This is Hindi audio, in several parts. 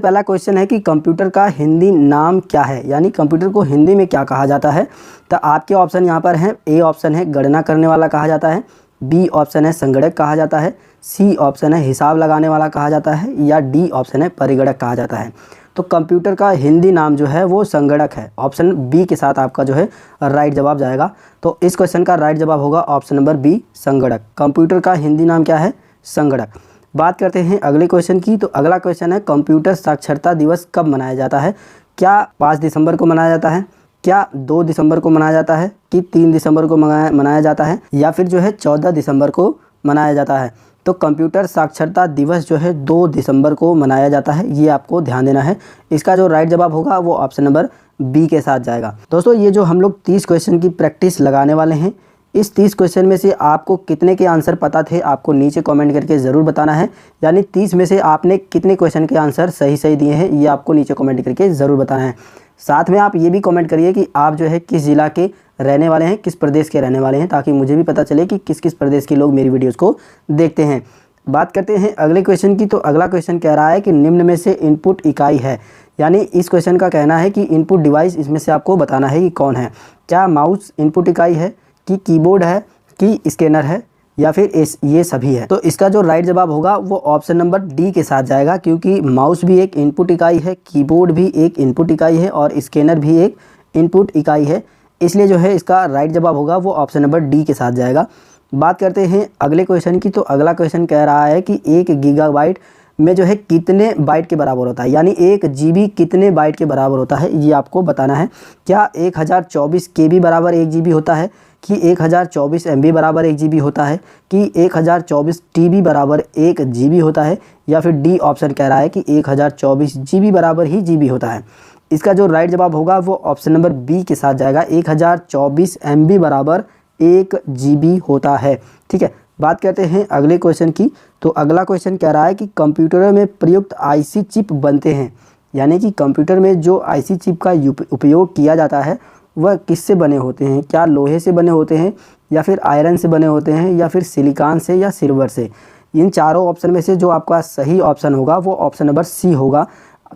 पहला क्वेश्चन है कि कंप्यूटर का हिंदी नाम क्या है, यानी कंप्यूटर को हिंदी में क्या कहा जाता है। तो आपके ऑप्शन यहाँ पर हैं। ए ऑप्शन है गणना करने वाला कहा जाता है, बी ऑप्शन है संगणक कहा जाता है, सी ऑप्शन है हिसाब लगाने वाला कहा जाता है, या डी ऑप्शन है परिगणक कहा जाता है। तो कंप्यूटर का हिंदी नाम जो है वो संगणक है। ऑप्शन बी के साथ आपका जो है राइट जवाब जाएगा। तो इस क्वेश्चन का राइट जवाब होगा ऑप्शन नंबर बी संगणक। कंप्यूटर का हिंदी नाम क्या है? संगणक। बात करते हैं अगले क्वेश्चन की। तो अगला क्वेश्चन है कंप्यूटर साक्षरता दिवस कब मनाया जाता है? क्या 5 दिसंबर को मनाया जाता है, क्या 2 दिसंबर को मनाया जाता है, कि 3 दिसंबर को मनाया जाता है, या फिर जो है 14 दिसंबर को मनाया जाता है? तो कंप्यूटर साक्षरता दिवस जो है 2 दिसंबर को मनाया जाता है, ये आपको ध्यान देना है। इसका जो राइट जवाब होगा वो ऑप्शन नंबर बी के साथ जाएगा। दोस्तों ये जो हम लोग 30 क्वेश्चन की प्रैक्टिस लगाने वाले हैं, इस 30 क्वेश्चन में से आपको कितने के आंसर पता थे आपको नीचे कमेंट करके ज़रूर बताना है। यानी 30 में से आपने कितने क्वेश्चन के आंसर सही दिए हैं ये आपको नीचे कमेंट करके ज़रूर बताना है। साथ में आप ये भी कमेंट करिए कि आप जो है किस ज़िला के रहने वाले हैं, किस प्रदेश के रहने वाले हैं, ताकि मुझे भी पता चले कि किस किस प्रदेश के लोग मेरी वीडियोज़ को देखते हैं। बात करते हैं अगले क्वेश्चन की। तो अगला क्वेश्चन कह रहा है कि निम्न में से इनपुट इकाई है, यानी इस क्वेश्चन का कहना है कि इनपुट डिवाइस इसमें से आपको बताना है कि कौन है। क्या माउस इनपुट इकाई है, कि कीबोर्ड है, कि स्कैनर है, या फिर ये सभी है? तो इसका जो राइट जवाब होगा वो ऑप्शन नंबर डी के साथ जाएगा, क्योंकि माउस भी एक इनपुट इकाई है, कीबोर्ड भी एक इनपुट इकाई है और स्कैनर भी एक इनपुट इकाई है। इसलिए जो है इसका राइट जवाब होगा वो ऑप्शन नंबर डी के साथ जाएगा। बात करते हैं अगले क्वेश्चन की। तो अगला क्वेश्चन कह रहा है कि 1 गीगाबाइट में जो है कितने बाइट के बराबर होता है, यानी 1 GB कितने बाइट के बराबर होता है ये आपको बताना है। क्या 1024 KB बराबर 1 GB होता है, कि 1024 MB बराबर 1 GB होता है, कि 1024 TB बराबर 1 GB होता है, या फिर डी ऑप्शन कह रहा है कि 1024 GB बराबर ही GB होता है? इसका जो राइट जवाब होगा वो ऑप्शन नंबर बी के साथ जाएगा। 1024 MB बराबर 1 GB होता है। ठीक है, बात करते हैं अगले क्वेश्चन की। तो अगला क्वेश्चन कह रहा है कि कंप्यूटरों में प्रयुक्त IC चिप बनते हैं, यानी कि कंप्यूटर में जो IC चिप का उपयोग किया जाता है वह किससे बने होते हैं? क्या लोहे से बने होते हैं, या फिर आयरन से बने होते हैं, या फिर सिलिकॉन से, या सिल्वर से? इन चारों ऑप्शन में से जो आपका सही ऑप्शन होगा वो ऑप्शन नंबर सी होगा।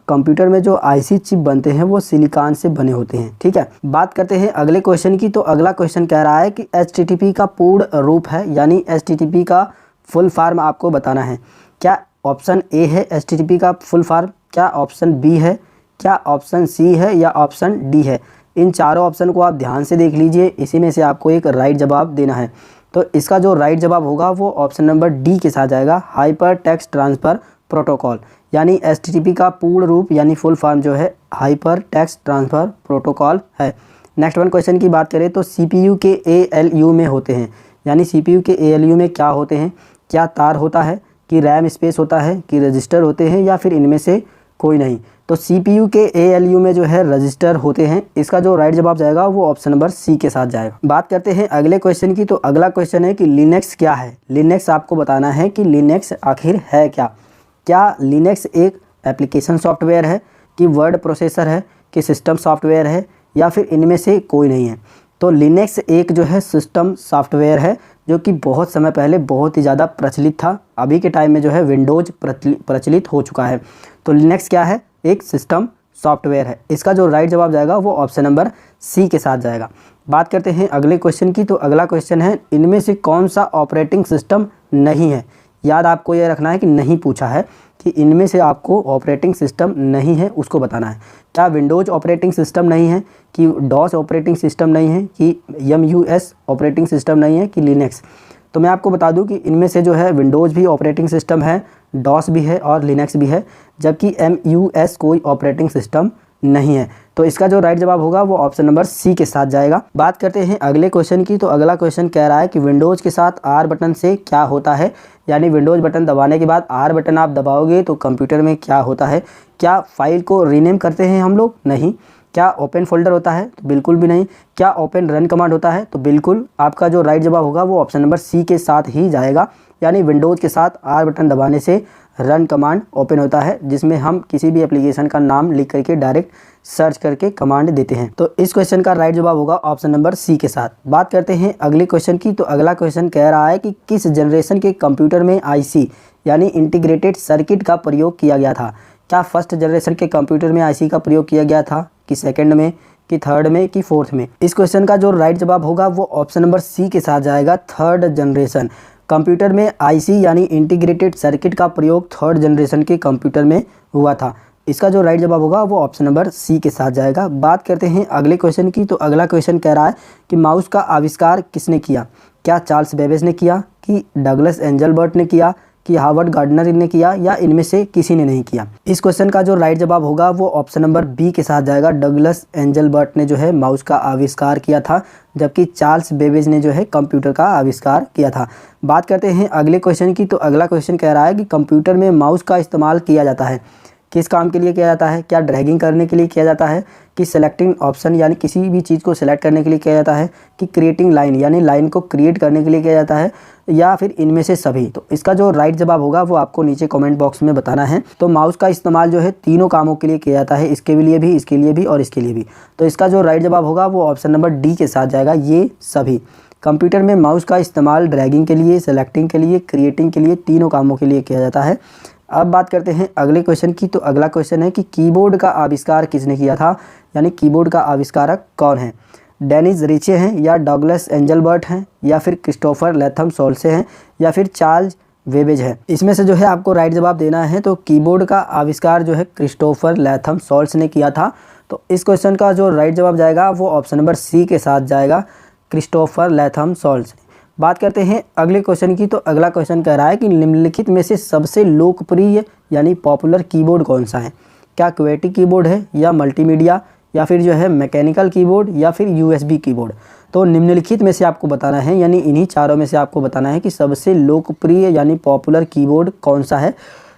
कंप्यूटर में जो IC चिप बनते हैं वो सिलिकॉन से बने होते हैं। ठीक है, बात करते हैं अगले क्वेश्चन की। तो अगला क्वेश्चन कह रहा है कि HTTP का पूर्ण रूप है, यानी HTTP का फुल फॉर्म आपको बताना है। क्या ऑप्शन ए है HTTP का फुल फॉर्म, क्या ऑप्शन बी है, क्या ऑप्शन सी है, या ऑप्शन डी है? इन चारों ऑप्शन को आप ध्यान से देख लीजिए, इसी में से आपको एक राइट जवाब देना है। तो इसका जो राइट जवाब होगा वो ऑप्शन नंबर डी के साथ जाएगा, हाइपर टेक्स्ट ट्रांसफ़र प्रोटोकॉल। यानी HTTP का पूर्ण रूप यानी फुल फॉर्म जो है हाइपर टेक्स्ट ट्रांसफ़र प्रोटोकॉल है। नेक्स्ट वन क्वेश्चन की बात करें तो CPU के ALU में होते हैं, यानी CPU के ALU में क्या होते हैं? क्या तार होता है, कि रैम स्पेस होता है, कि रजिस्टर होते हैं, या फिर इनमें से कोई नहीं? तो CPU के ALU में जो है रजिस्टर होते हैं। इसका जो राइट जवाब जाएगा वो ऑप्शन नंबर सी के साथ जाएगा। बात करते हैं अगले क्वेश्चन की। तो अगला क्वेश्चन है कि लिनक्स क्या है? लिनक्स आपको बताना है कि लिनक्स आखिर है क्या। क्या लिनक्स एक एप्लीकेशन सॉफ्टवेयर है, कि वर्ड प्रोसेसर है, कि सिस्टम सॉफ्टवेयर है, या फिर इनमें से कोई नहीं है? तो लिनक्स एक जो है सिस्टम सॉफ्टवेयर है, जो कि बहुत समय पहले बहुत ही ज़्यादा प्रचलित था। अभी के टाइम में जो है विंडोज़ प्रचलित हो चुका है। तो लिनक्स क्या है? एक सिस्टम सॉफ्टवेयर है। इसका जो राइट जवाब जाएगा वो ऑप्शन नंबर सी के साथ जाएगा। बात करते हैं अगले क्वेश्चन की। तो अगला क्वेश्चन है इनमें से कौन सा ऑपरेटिंग सिस्टम नहीं है? याद आपको ये रखना है कि नहीं पूछा है, कि इनमें से आपको ऑपरेटिंग सिस्टम नहीं है उसको बताना है। क्या विंडोज़ ऑपरेटिंग सिस्टम नहीं है, कि डॉस ऑपरेटिंग सिस्टम नहीं है, कि MUS ऑपरेटिंग सिस्टम नहीं है, कि लिनक्स? तो मैं आपको बता दूं कि इनमें से जो है विंडोज़ भी ऑपरेटिंग सिस्टम है, डॉस भी है और लिनक्स भी है, जबकि MUS कोई ऑपरेटिंग सिस्टम नहीं है। तो इसका जो राइट जवाब होगा वो ऑप्शन नंबर सी के साथ जाएगा। बात करते हैं अगले क्वेश्चन की। तो अगला क्वेश्चन कह रहा है कि विंडोज़ के साथ R बटन से क्या होता है, यानी विंडोज़ बटन दबाने के बाद R बटन आप दबाओगे तो कंप्यूटर में क्या होता है? क्या फाइल को रीनेम करते हैं हम लोग? नहीं। क्या ओपन फोल्डर होता है? तो बिल्कुल भी नहीं। क्या ओपन रन कमांड होता है? तो बिल्कुल। आपका जो राइट जवाब होगा वो ऑप्शन नंबर सी के साथ ही जाएगा, यानी विंडोज़ के साथ R बटन दबाने से रन कमांड ओपन होता है, जिसमें हम किसी भी एप्लीकेशन का नाम लिख करके डायरेक्ट सर्च करके कमांड देते हैं। तो इस क्वेश्चन का राइट जवाब होगा ऑप्शन नंबर सी के साथ। बात करते हैं अगले क्वेश्चन की। तो अगला क्वेश्चन कह रहा है कि किस जनरेशन के कंप्यूटर में IC यानी इंटीग्रेटेड सर्किट का प्रयोग किया गया था? क्या फर्स्ट जनरेशन के कंप्यूटर में आईसी का प्रयोग किया गया था, कि सेकंड में, कि थर्ड में, कि फोर्थ में? इस क्वेश्चन का जो राइट जवाब होगा वो ऑप्शन नंबर सी के साथ जाएगा, थर्ड जनरेशन। कंप्यूटर में आईसी यानी इंटीग्रेटेड सर्किट का प्रयोग थर्ड जनरेशन के कंप्यूटर में हुआ था। इसका जो राइट जवाब होगा वो ऑप्शन नंबर सी के साथ जाएगा। बात करते हैं अगले क्वेश्चन की। तो अगला क्वेश्चन कह रहा है कि माउस का आविष्कार किसने किया? क्या चार्ल्स बेबेज ने किया, कि डगलस एंजलबर्ट ने किया, कि हार्वर्ड गार्डनर ने किया, या इनमें से किसी ने नहीं किया? इस क्वेश्चन का जो राइट जवाब होगा वो ऑप्शन नंबर बी के साथ जाएगा। डगलस एंजलबर्ट ने जो है माउस का आविष्कार किया था, जबकि चार्ल्स बेबेज ने जो है कंप्यूटर का आविष्कार किया था। बात करते हैं अगले क्वेश्चन की। तो अगला क्वेश्चन कह रहा है कि कंप्यूटर में माउस का इस्तेमाल किया जाता है, किस काम के लिए किया जाता है? क्या ड्रैगिंग करने के लिए किया जाता है, कि सेलेक्टिंग ऑप्शन यानी किसी भी चीज़ को सेलेक्ट करने के लिए किया जाता है, कि क्रिएटिंग लाइन यानी लाइन को क्रिएट करने के लिए किया जाता है, या फिर इनमें से सभी? तो इसका जो राइट जवाब होगा वो आपको नीचे कमेंट बॉक्स में बताना है। तो माउस का इस्तेमाल जो है तीनों कामों के लिए किया जाता है, इसके लिए भी, इसके लिए भी और इसके लिए भी। तो इसका जो राइट जवाब होगा वो ऑप्शन नंबर डी के साथ जाएगा, ये सभी। कंप्यूटर में माउस का इस्तेमाल ड्रैगिंग के लिए, सेलेक्टिंग के लिए, क्रिएटिंग के लिए, तीनों कामों के लिए किया जाता है। अब बात करते हैं अगले क्वेश्चन की। तो अगला क्वेश्चन है कि कीबोर्ड का आविष्कार किसने किया था, यानी कीबोर्ड का आविष्कारक कौन है? डेनिस रिचे हैं, या डगलस एंजलबर्ट हैं, या फिर क्रिस्टोफर लैथम सोल्से हैं, या फिर चार्ल्स वेबेज है? इसमें से जो है आपको राइट जवाब देना है। तो कीबोर्ड का आविष्कार जो है क्रिस्टोफर लैथम सोल्स ने किया था। तो इस क्वेश्चन का जो राइट जवाब जाएगा वो ऑप्शन नंबर सी के साथ जाएगा, क्रिस्टोफर लैथम सोल्स। बात करते हैं अगले क्वेश्चन की। तो अगला क्वेश्चन कह रहा है कि निम्नलिखित में से सबसे लोकप्रिय यानी पॉपुलर कीबोर्ड कौन सा है? क्या क्वेटी कीबोर्ड है, या मल्टीमीडिया, या फिर जो है मैकेनिकल कीबोर्ड, या फिर यूएसबी कीबोर्ड? तो निम्नलिखित में से आपको बताना है, यानी इन्हीं चारों में से आपको बताना है कि सबसे लोकप्रिय यानी पॉपुलर कीबोर्ड कौन सा है।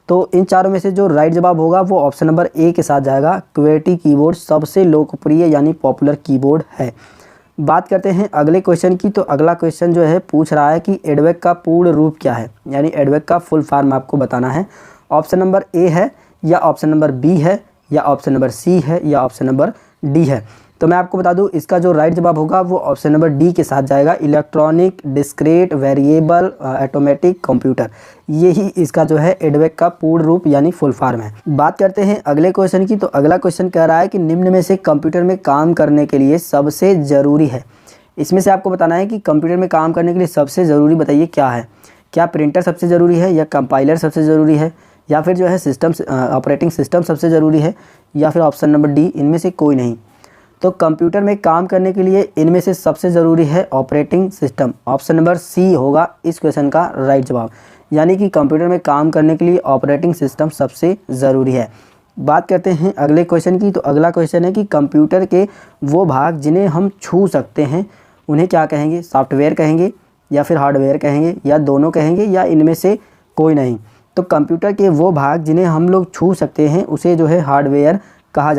तो इन चारों में से जो राइट जवाब होगा वो ऑप्शन नंबर ए के साथ जाएगा, क्वेटी कीबोर्ड सबसे लोकप्रिय यानी पॉपुलर कीबोर्ड है। बात करते हैं अगले क्वेश्चन की। तो अगला क्वेश्चन जो है पूछ रहा है कि एडवेक का पूर्ण रूप क्या है, यानी एडवेक का फुल फॉर्म आपको बताना है। ऑप्शन नंबर ए है, या ऑप्शन नंबर बी है, या ऑप्शन नंबर सी है, या ऑप्शन नंबर डी है? तो मैं आपको बता दूं इसका जो राइट जवाब होगा वो ऑप्शन नंबर डी के साथ जाएगा, electronic discrete variable automatic computer. यही इसका जो है एडवेक का पूर्ण रूप यानी फुल फॉर्म है। बात करते हैं अगले क्वेश्चन की। तो अगला क्वेश्चन कह रहा है कि निम्न में से कंप्यूटर में काम करने के लिए सबसे ज़रूरी है। इसमें से आपको बताना है कि कंप्यूटर में काम करने के लिए सबसे ज़रूरी बताइए क्या है? क्या प्रिंटर सबसे ज़रूरी है, या कंपाइलर सबसे ज़रूरी है, या फिर जो है सिस्टम ऑपरेटिंग सिस्टम सबसे ज़रूरी है, या फिर ऑप्शन नंबर डी इनमें से कोई नहीं? तो कंप्यूटर में काम करने के लिए इनमें से सबसे ज़रूरी है operating system. Option number C होगा इस क्वेश्चन का राइट जवाब, यानी कि कंप्यूटर में काम करने के लिए ऑपरेटिंग सिस्टम सबसे ज़रूरी है। बात करते हैं अगले क्वेश्चन की। तो अगला क्वेश्चन है कि कंप्यूटर के वो भाग जिन्हें हम छू सकते हैं उन्हें क्या कहेंगे? सॉफ्टवेयर कहेंगे, या फिर हार्डवेयर कहेंगे, या दोनों कहेंगे, या इनमें से कोई नहीं? तो कंप्यूटर के वो भाग जिन्हें हम लोग छू सकते हैं उसे जो है हार्डवेयर कहा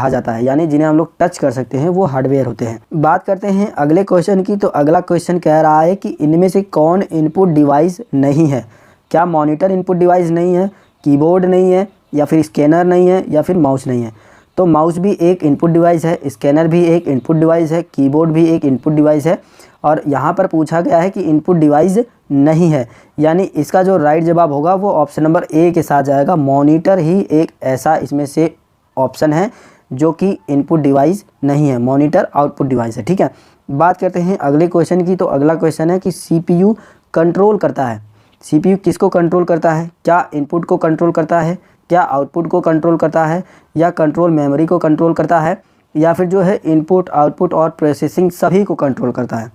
जाता है, यानी जिन्हें हम लोग टच कर सकते हैं वो हार्डवेयर होते हैं। बात करते हैं अगले क्वेश्चन की। तो अगला क्वेश्चन कह रहा है कि इनमें से कौन इनपुट डिवाइस नहीं है? क्या मॉनिटर इनपुट डिवाइस नहीं है, कीबोर्ड नहीं है, या फिर स्कैनर नहीं है, या फिर माउस नहीं है? तो माउस भी एक इनपुट डिवाइस है, स्कैनर भी एक इनपुट डिवाइस है, कीबोर्ड भी एक इनपुट डिवाइस है, और यहाँ पर पूछा गया है कि इनपुट डिवाइस नहीं है, यानी इसका जो राइट जवाब होगा वो ऑप्शन नंबर ए के साथ जाएगा। मॉनिटर ही एक ऐसा इसमें से ऑप्शन है जो कि इनपुट डिवाइस नहीं है, मॉनिटर आउटपुट डिवाइस है। ठीक है, बात करते हैं अगले क्वेश्चन की। तो अगला क्वेश्चन है कि सीपीयू कंट्रोल करता है। सीपीयू किसको कंट्रोल करता है? क्या इनपुट को कंट्रोल करता है, क्या आउटपुट को कंट्रोल करता है, या कंट्रोल मेमोरी को कंट्रोल करता है, या फिर जो है इनपुट आउटपुट और प्रोसेसिंग सभी को कंट्रोल करता है?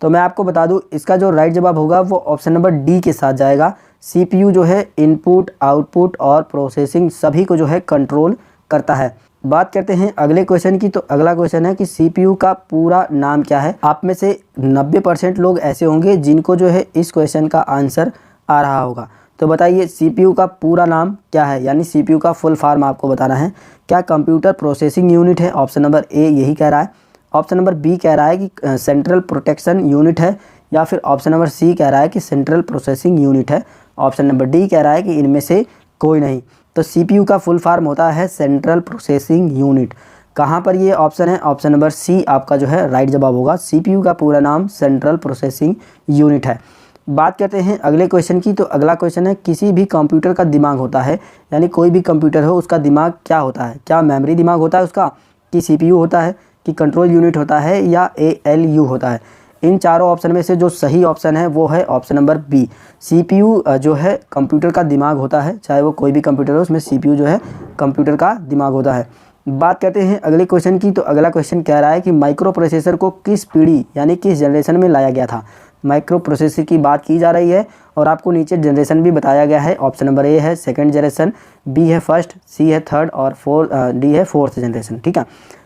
तो मैं आपको बता दूं इसका जो राइट जवाब होगा वो ऑप्शन नंबर डी के साथ जाएगा। सीपीयू जो है इनपुट आउटपुट और प्रोसेसिंग सभी को जो है कंट्रोल करता है। बात करते हैं अगले क्वेश्चन की। तो अगला क्वेश्चन है कि सीपीयू का पूरा नाम क्या है? आप में से 90% लोग ऐसे होंगे जिनको जो है इस क्वेश्चन का आंसर आ रहा होगा। तो बताइए सीपीयू का पूरा नाम क्या है, यानी सीपीयू का फुल फॉर्म आपको बताना है। क्या कंप्यूटर प्रोसेसिंग यूनिट है? ऑप्शन नंबर ए यही कह रहा है। ऑप्शन नंबर बी कह रहा है कि सेंट्रल प्रोटेक्शन यूनिट है, या फिर ऑप्शन नंबर सी कह रहा है कि सेंट्रल प्रोसेसिंग यूनिट है। ऑप्शन नंबर डी कह रहा है कि इनमें से कोई नहीं। तो सीपीयू का फुल फॉर्म होता है सेंट्रल प्रोसेसिंग यूनिट। कहाँ पर ये ऑप्शन है? ऑप्शन नंबर सी आपका जो है राइट जवाब होगा। सीपीयू का पूरा नाम सेंट्रल प्रोसेसिंग यूनिट है। बात करते हैं अगले क्वेश्चन की। तो अगला क्वेश्चन है, किसी भी कंप्यूटर का दिमाग होता है, यानी कोई भी कंप्यूटर हो उसका दिमाग क्या होता है? क्या मेमोरी दिमाग होता है उसका, कि सीपीयू होता है, कि कंट्रोल यूनिट होता है, या एएलयू होता है? इन चारों ऑप्शन में से जो सही ऑप्शन है वो है ऑप्शन नंबर बी। सीपीयू जो है कंप्यूटर का दिमाग होता है, चाहे वो कोई भी कंप्यूटर हो उसमें सीपीयू जो है कंप्यूटर का दिमाग होता है। बात करते हैं अगले क्वेश्चन की। तो अगला क्वेश्चन कह रहा है कि माइक्रो प्रोसेसर को किस पीढ़ी यानी किस जनरेशन में लाया गया था? माइक्रो प्रोसेसर की बात की जा रही है और आपको नीचे जनरेशन भी बताया गया है। ऑप्शन नंबर ए है सेकंड जनरेशन, बी है फर्स्ट, सी है थर्ड और डी है फोर्थ जनरेशन। ठीक है,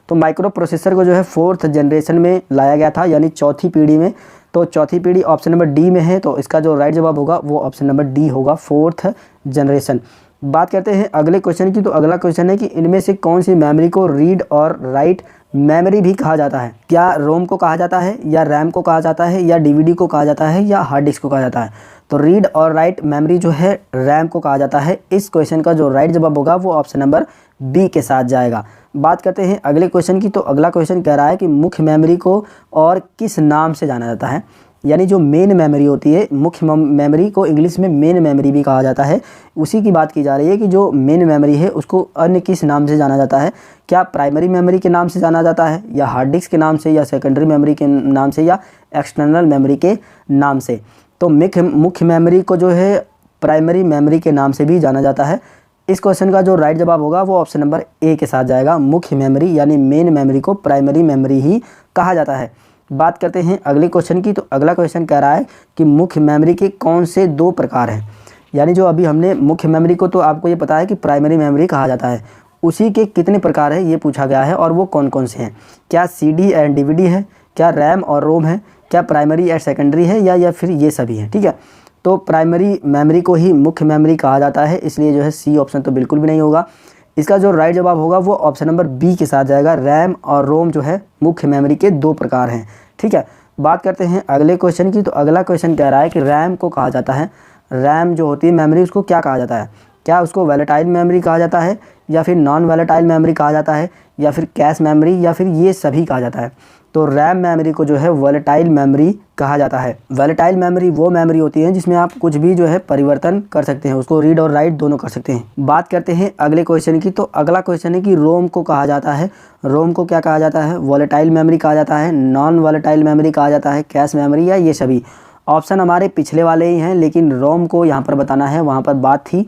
तो माइक्रो प्रोसेसर को जो है फोर्थ जनरेशन में लाया गया था, यानी चौथी पीढ़ी में। तो चौथी पीढ़ी ऑप्शन नंबर डी में है, तो इसका जो राइट जवाब होगा वो ऑप्शन नंबर डी होगा, फोर्थ जनरेशन। बात करते हैं अगले क्वेश्चन की। तो अगला क्वेश्चन है कि इनमें से कौन सी मेमोरी को रीड और राइट मेमोरी भी कहा जाता है? क्या रोम को कहा जाता है, या रैम को कहा जाता है, या डीवीडी को कहा जाता है, या हार्ड डिस्क को कहा जाता है? तो रीड और राइट मेमोरी जो है रैम को कहा जाता है। इस क्वेश्चन का जो राइट जवाब होगा वो ऑप्शन नंबर बी के साथ जाएगा। बात करते हैं अगले क्वेश्चन की। तो अगला क्वेश्चन कह रहा है कि मुख्य मेमोरी को और किस नाम से जाना जाता है? यानी जो मेन मेमोरी होती है, मुख्य मेमोरी को इंग्लिश में मेन मेमोरी भी कहा जाता है, उसी की बात की जा रही है कि जो मेन मेमोरी है उसको अन्य किस नाम से जाना जाता है? क्या प्राइमरी मेमोरी के नाम से जाना जाता है, या हार्ड डिस्क के नाम से, या सेकेंडरी मेमोरी के नाम से, या एक्सटर्नल मेमोरी के नाम से? तो मुख्य मेमोरी को जो है प्राइमरी मेमोरी के नाम से भी जाना जाता है। इस क्वेश्चन का जो राइट जवाब होगा वो ऑप्शन नंबर ए के साथ जाएगा। मुख्य मेमोरी यानी मेन मेमोरी को प्राइमरी मेमोरी ही कहा जाता है। बात करते हैं अगले क्वेश्चन की। तो अगला क्वेश्चन कह रहा है कि मुख्य मेमोरी के कौन से दो प्रकार हैं? यानी जो अभी हमने मुख्य मेमोरी को, तो आपको ये पता है कि प्राइमरी मेमोरी कहा जाता है, उसी के कितने प्रकार है ये पूछा गया है, और वो कौन कौन से हैं? क्या CD एंड DVD है, क्या रैम और रोम है, क्या प्राइमरी एंड सेकेंडरी है, या फिर ये सभी हैं? ठीक है, तो प्राइमरी मेमोरी को ही मुख्य मेमोरी कहा जाता है, इसलिए जो है सी ऑप्शन तो बिल्कुल भी नहीं होगा। इसका जो राइट जवाब होगा वो ऑप्शन नंबर बी के साथ जाएगा। रैम और रोम जो है मुख्य मेमोरी के दो प्रकार हैं। ठीक है, बात करते हैं अगले क्वेश्चन की। तो अगला क्वेश्चन कह रहा है कि रैम को कहा जाता है, रैम जो होती है मेमोरी उसको क्या कहा जाता है? क्या उसको वॉलेटाइल मेमोरी कहा जाता है, या फिर नॉन वॉलेटाइल मेमोरी कहा जाता है, या फिर कैश मेमोरी, या फिर ये सभी कहा जाता है? तो रैम मेमोरी को जो है वॉलेटाइल मेमोरी कहा जाता है। वॉलेटाइल मेमोरी वो मेमोरी होती है जिसमें आप कुछ भी जो है परिवर्तन कर सकते हैं, उसको रीड और राइट दोनों कर सकते हैं। बात करते हैं अगले क्वेश्चन की। तो अगला क्वेश्चन है कि रोम को कहा जाता है, रोम को क्या कहा जाता है? वॉलेटाइल मेमोरी कहा जाता है, नॉन वॉलेटाइल मेमोरी कहा जाता है, कैश मेमोरी, या ये सभी? ऑप्शन हमारे पिछले वाले ही हैं, लेकिन रोम को यहाँ पर बताना है। वहाँ पर बात थी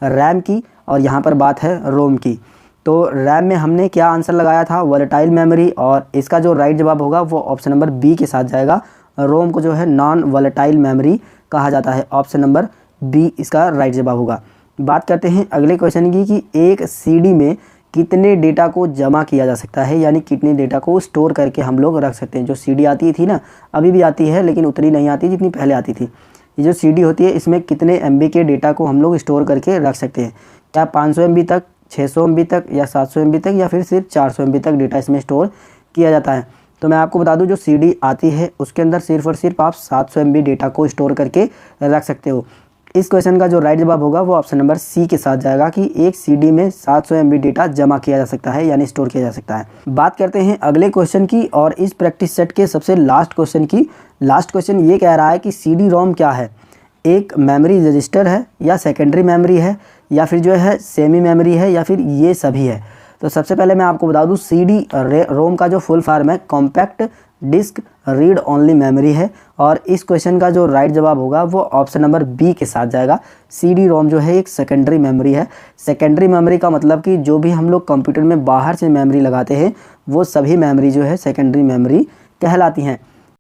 रैम की और यहाँ पर बात है रोम की। तो रैम में हमने क्या आंसर लगाया था? वॉलेटाइल मेमोरी, और इसका जो राइट जवाब होगा वो ऑप्शन नंबर बी के साथ जाएगा। रोम को जो है नॉन वॉलेटाइल मेमोरी कहा जाता है, ऑप्शन नंबर बी इसका राइट जवाब होगा। बात करते हैं अगले क्वेश्चन की कि एक CD में कितने डेटा को जमा किया जा सकता है, यानी कितने डेटा को स्टोर करके हम लोग रख सकते हैं। जो CD आती थी ना, अभी भी आती है लेकिन उतनी नहीं आती जितनी पहले आती थी। ये जो CD होती है इसमें कितने MB के डेटा को हम लोग स्टोर करके रख सकते हैं? क्या 500 MB तक, 600 MB तक, या 700 MB तक, या फिर सिर्फ 400 MB तक डेटा इसमें स्टोर किया जाता है? तो मैं आपको बता दूं जो CD आती है उसके अंदर सिर्फ और सिर्फ आप 700 MB डेटा को स्टोर करके रख सकते हो। इस क्वेश्चन का जो राइट जवाब होगा वो ऑप्शन नंबर सी के साथ जाएगा कि एक CD में 700 MB डेटा जमा किया जा सकता है, यानी स्टोर किया जा सकता है। बात करते हैं अगले क्वेश्चन की और इस प्रैक्टिस सेट के सबसे लास्ट क्वेश्चन की। लास्ट क्वेश्चन ये कह रहा है कि CD-ROM क्या है? एक मेमोरी रजिस्टर है, या सेकेंडरी मेमोरी है, या फिर जो है सेमी मेमोरी है, या फिर ये सभी है? तो सबसे पहले मैं आपको बता दूं CD-ROM का जो फुल फॉर्म है compact disc read only memory है, और इस क्वेश्चन का जो राइट जवाब होगा वो ऑप्शन नंबर बी के साथ जाएगा। CD-ROM जो है एक सेकेंडरी मेमोरी है। सेकेंडरी मेमोरी का मतलब कि जो भी हम लोग कंप्यूटर में बाहर से मेमोरी लगाते हैं वो सभी मेमोरी जो है सेकेंडरी मेमोरी कहलाती हैं।